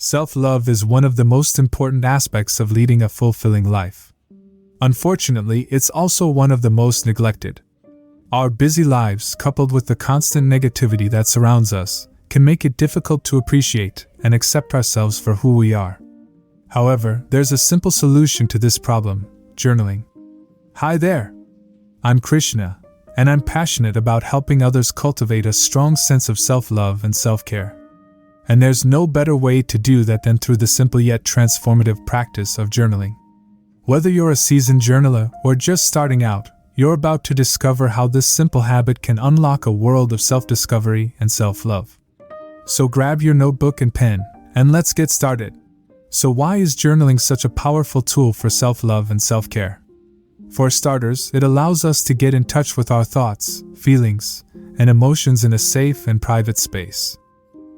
Self-love is one of the most important aspects of leading a fulfilling life. Unfortunately, it's also one of the most neglected. Our busy lives, coupled with the constant negativity that surrounds us, can make it difficult to appreciate and accept ourselves for who we are. However, there's a simple solution to this problem: journaling. Hi there! I'm Krishna, and I'm passionate about helping others cultivate a strong sense of self-love and self-care. And there's no better way to do that than through the simple yet transformative practice of journaling. Whether you're a seasoned journaler or just starting out, you're about to discover how this simple habit can unlock a world of self-discovery and self-love. So grab your notebook and pen, and let's get started. So why is journaling such a powerful tool for self-love and self-care? For starters, it allows us to get in touch with our thoughts, feelings, and emotions in a safe and private space.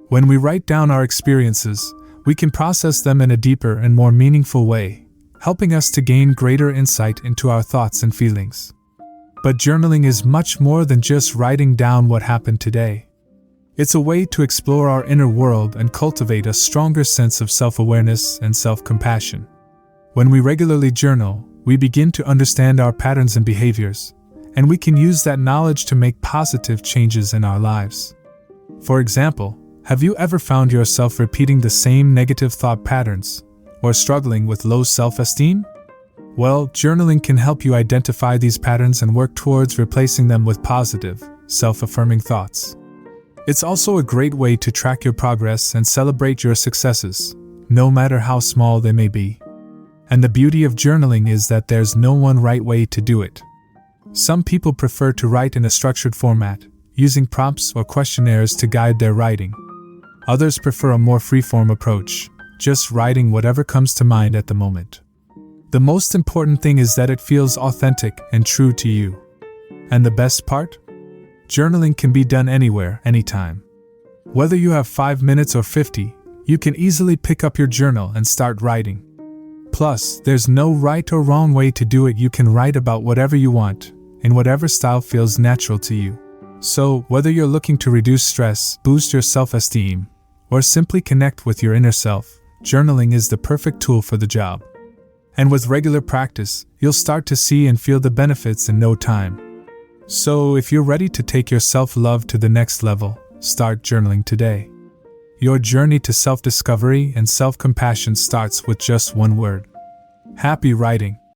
When we write down our experiences, we can process them in a deeper and more meaningful way, helping us to gain greater insight into our thoughts and feelings. But journaling is much more than just writing down what happened today. It's a way to explore our inner world and cultivate a stronger sense of self-awareness and self-compassion. When we regularly journal, we begin to understand our patterns and behaviors, and we can use that knowledge to make positive changes in our lives. For example, have you ever found yourself repeating the same negative thought patterns, or struggling with low self-esteem? Well, journaling can help you identify these patterns and work towards replacing them with positive, self-affirming thoughts. It's also a great way to track your progress and celebrate your successes, no matter how small they may be. And the beauty of journaling is that there's no one right way to do it. Some people prefer to write in a structured format, using prompts or questionnaires to guide their writing. Others prefer a more free-form approach, just writing whatever comes to mind at the moment. The most important thing is that it feels authentic and true to you. And the best part? Journaling can be done anywhere, anytime. Whether you have 5 minutes or 50, you can easily pick up your journal and start writing. Plus, there's no right or wrong way to do it. You can write about whatever you want, in whatever style feels natural to you. So, whether you're looking to reduce stress, boost your self-esteem, or simply connect with your inner self, journaling is the perfect tool for the job. And with regular practice, you'll start to see and feel the benefits in no time. So, if you're ready to take your self-love to the next level, start journaling today. Your journey to self-discovery and self-compassion starts with just one word. Happy writing!